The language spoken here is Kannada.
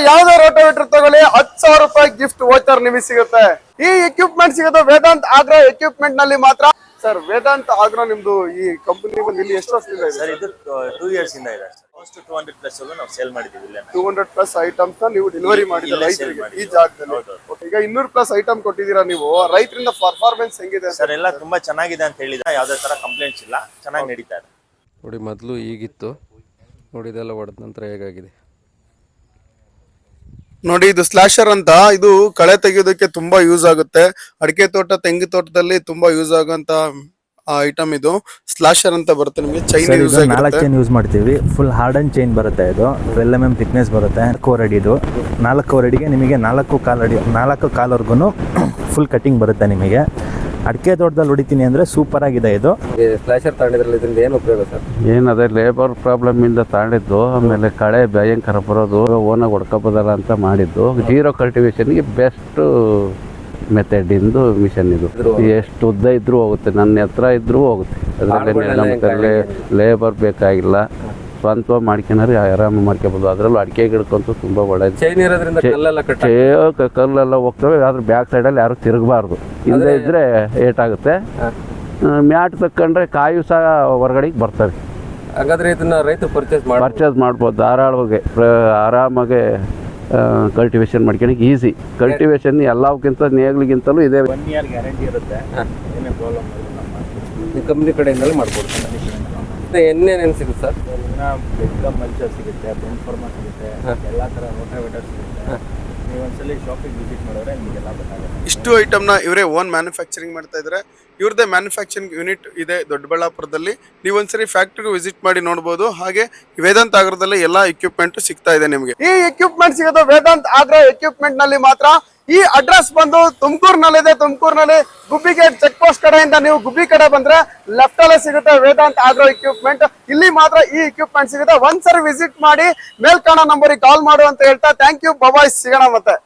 ಯಾವ್ದೇ ರೋಟೋವೇಟರ್ ತಗೊಳ್ಳಿ 10,000 ರೂಪಾಯಿ ಗಿಫ್ಟ್ ವೋಚರ್ ನಿಮಗೆ ಸಿಗುತ್ತೆ. ಈ ಎಕ್ವಿಪ್ಮೆಂಟ್ ಸಿಗೋದು ವೇದಾಂತ್ ಆಗ್ರೋ ಎಕ್ವಿಪ್ಮೆಂಟ್ ನಲ್ಲಿ ಮಾತ್ರ. ಸರ್, ವೇದಾಂತ್ ಆಗ್ರೋ ನಿಮ್ದು ಈ ಕಂಪನಿ ಬಂದು ಇಲ್ಲಿ ಎಷ್ಟು ವರ್ಷದಿಂದ ಇದೆ ಸರ್? ಇದು 2 ಇಯರ್ಸ್ ಇಂದ ಇದೆ. ಆಲ್ಮೋಸ್ಟ್ 200 ಪ್ಲಸ್ ನಾವು ಸೇಲ್ ಮಾಡಿದೀವಿ. ಇಲ್ಲ 200 ಪ್ಲಸ್ ಐಟಮ್ಸ್ ನೀವು ಡೆಲಿವರಿ ಮಾಡಿದ್ರೆ ರೈತರಿಗೆ ಈ ಜಾಗದಲ್ಲಿ. ಈಗ 200 ಪ್ಲಸ್ ಐಟಮ್ ಕೊಟ್ಟಿದ್ದೀರಾ ನೀವು. ರೈತರಿಂದ ಪರ್ಫಾರ್ಮೆನ್ಸ್ ಹೆಂಗಿದೆ ಸರ್? ಎಲ್ಲ ತುಂಬಾ ಚೆನ್ನಾಗಿದೆ ಅಂತ ಹೇಳಿದ್ರೆ ಯಾವುದೇ ತರ ಕಂಪ್ಲೇಂಟ್ಸ್ ಇಲ್ಲ, ಚೆನ್ನಾಗಿ ನಡೀತಾ ಇದೆ. ನೋಡಿ, ಮೊದಲು ಈಗಿತ್ತು ನೋಡಿ, ಇದೆಲ್ಲ ಹೊಡೆದ ನಂತರ ಹೇಗಾಗಿದೆ ನೋಡಿ. ಇದು ಸ್ಲಾಶರ್ ಅಂತ, ಇದು ಕಳೆ ತೆಗೆಯೋದಕ್ಕೆ ತುಂಬಾ ಯೂಸ್ ಆಗುತ್ತೆ. ಅಡಿಕೆ ತೋಟ, ತೆಂಗು ತೋಟದಲ್ಲಿ ತುಂಬಾ ಯೂಸ್ ಆಗುವಂತ ಐಟಮ್. ಇದು ಸ್ಲಾಶರ್ ಅಂತ ಬರುತ್ತೆ. ನಿಮಗೆ ಚೈನ್ ಯೂಸ್ ಆಗುತ್ತೆ. 4 ಚೈನ್ ಯೂಸ್ ಮಾಡ್ತೀವಿ. ಫುಲ್ ಹಾರ್ಡನ್ ಚೈನ್ ಬರುತ್ತೆ. ಇದು 12 mm ಥಿಕ್ನೆಸ್ ಬರುತ್ತೆ. 4 ಅಡಿ. ಇದು 4 ಅಡಿಗೆ ನಿಮಗೆ 4.25 ಅಡಿ 4 ಕಾಲ್ವರೆಗೂ ಫುಲ್ ಕಟಿಂಗ್ ಬರುತ್ತೆ ನಿಮಗೆ. ಅಡಿಕೆ ತೋಟದಲ್ಲಿ ಹೊಡಿತೀನಿ ಅಂದರೆ ಸೂಪರ್ ಆಗಿದೆ. ಇದು ಸ್ಲಾಶರ್ ತಗೊಂಡಿದ್ರಲ್ಲಿ ಇದರಿಂದ ಏನು ಉಪಯೋಗ ಸರ್? ಏನದೇ ಲೇಬರ್ ಪ್ರಾಬ್ಲಮ್ ಇಂದ ತಗೊಂಡಿದ್ದು. ಆಮೇಲೆ ಕಳೆ ಭಯಂಕರ ಬರೋದು, ಓನಾಗಿ ಹೊಡ್ಕೋಬೋದಲ್ಲ ಅಂತ ಮಾಡಿದ್ದು. ಜೀರೋ ಕಲ್ಟಿವೇಶನ್ಗೆ ಬೆಸ್ಟ್ ಮೆಥಡ್ ಇಂದು ಮಿಷನ್ ಇದು. ಎಷ್ಟು ಉದ್ದ ಇದ್ರೂ ಹೋಗುತ್ತೆ, ನನ್ನ ಹತ್ರ ಇದ್ರೂ ಹೋಗುತ್ತೆ. ಅದರಲ್ಲಿ ನಮಗೆ ಲೇಬರ್ ಬೇಕಾಗಿಲ್ಲ, ಸ್ವಂತ ಮಾಡ್ಕೊಂಡ್ರೆ ಆರಾಮ ಮಾಡ್ಕೋಬಹುದು. ಅದರಲ್ಲೂ ಅಡಿಕೆ ಗಿಡಕ್ಕಂತೂ ತುಂಬಾ ಒಳ್ಳೇದು. ಚೈನ್ ಇರೋದ್ರಿಂದ ಕಲ್ಲೆಲ್ಲ ಹೋಗ್ತವೆ. ಆದ್ರೆ ಬ್ಯಾಕ್ ಸೈಡಲ್ಲಿ ಯಾರು ತಿರುಗಬಾರ್ದು. ಹಿಂದೆ ಇದ್ರೆ ಏಟಾಗುತ್ತೆ. ಮ್ಯಾಟ್ ತಕೊಂಡ್ರೆ ಕಾಯು ಸಹ ಹೊರಗಡೆಗೆ ಬರ್ತವೆ. ಹಾಗಾದ್ರೆ ಇದನ್ನ ರೈತರು ಪರ್ಚೇಸ್ ಮಾಡ್ಬೋದು ಧಾರಾಳವಾಗಿ, ಆರಾಮಾಗಿ ಕಲ್ಟಿವೇಶನ್ ಮಾಡ್ಕೊಳಕ್ಕೆ ಈಸಿ. ಕಲ್ಟಿವೇಶನ್ ಎಲ್ಲಕ್ಕಿಂತ ನೇಗ್ಲಿಗಿಂತಲೂ ಇದೆ. 1 year ಗ್ಯಾರಂಟಿ ಇರುತ್ತೆ. ಏನೇ ಪ್ರಾಬ್ಲಮ್ ಈ ಕಂಪ್ನಿ ಕಡೆಯಿಂದಲೇ ಮಾಡ್ಕೊಡ್ತಾರೆ. ಏನೇನು ಸಿಗುತ್ತೆ ಸರ್? ಬೆಡ್ಕಮ್ ಮಲ್ಚರ್ ಸಿಗುತ್ತೆ, ಬೆನ್ಫಾರ್ಮಾ ಸಿಗುತ್ತೆ, ಎಲ್ಲ ಥರ ರೋಟಾವೇಟರ್ ಸಿಗುತ್ತೆ. ನೀವು ಒಂದ್ಸಲಿ ಶಾಪಿಗೆ ವಿಸಿಟ್ ಮಾಡಿದ್ರೆ ನಿಮಗೆಲ್ಲ ಗೊತ್ತಾಗುತ್ತೆ. ಇಷ್ಟು ಐಟಮ್ ನ ಇವರೇ ಓನ್ ಮ್ಯಾನುಫ್ಯಾಕ್ಚರಿಂಗ್ ಮಾಡ್ತಾ ಇದ್ದಾರೆ. ಇವ್ರದೇ ಮ್ಯಾನುಫ್ಯಾಕ್ಚರಿಂಗ್ ಯೂನಿಟ್ ಇದೆ ದೊಡ್ಡಬಳ್ಳಾಪುರದಲ್ಲಿ. ನೀವು ಒಂದ್ಸರಿ ಫ್ಯಾಕ್ಟರಿ ವಿಸಿಟ್ ಮಾಡಿ ನೋಡಬಹುದು. ಹಾಗೆ ವೇದಾಂತ್ ಆಗ್ರೋದಲ್ಲಿ ಎಲ್ಲಾ ಎಕ್ವಿಪ್ಮೆಂಟ್ ಸಿಗ್ತಾ ಇದೆ ನಿಮಗೆ. ಈ ಎಕ್ವಿಪ್ಮೆಂಟ್ ಸಿಗೋದು ವೇದಾಂತ್ ಆಗ್ರೋ ಎಕ್ವಿಪ್ಮೆಂಟ್ ನಲ್ಲಿ ಮಾತ್ರ. ಈ ಅಡ್ರೆಸ್ ಬಂದು ತುಮಕೂರಿನಲ್ಲಿದೆ. ತುಮಕೂರಿನಲ್ಲಿ ಗುಬ್ಬಿಗೇಟ್ ಚೆಕ್ ಪೋಸ್ಟ್ ಕಡೆಯಿಂದ ನೀವು ಗುಬ್ಬಿ ಕಡೆ ಬಂದ್ರೆ ಲೆಫ್ಟ್ ಅಲ್ಲೇ ಸಿಗುತ್ತೆ ವೇದಾಂತ್ ಆಗ್ರೋ ಎಕ್ವಿಪ್ಮೆಂಟ್. ಇಲ್ಲಿ ಮಾತ್ರ ಈ ಎಕ್ವಿಪ್ಮೆಂಟ್ ಸಿಗುತ್ತೆ. ಒಂದ್ಸರಿ ವಿಸಿಟ್ ಮಾಡಿ ಮೇಲ್ಕಾಣೋ ನಂಬರಿಗೆ ಕಾಲ್ ಮಾಡು ಅಂತ ಹೇಳ್ತಾ ಥ್ಯಾಂಕ್ ಯು. ಬಾಯ್, ಸಿಗೋಣ ಮತ್ತೆ.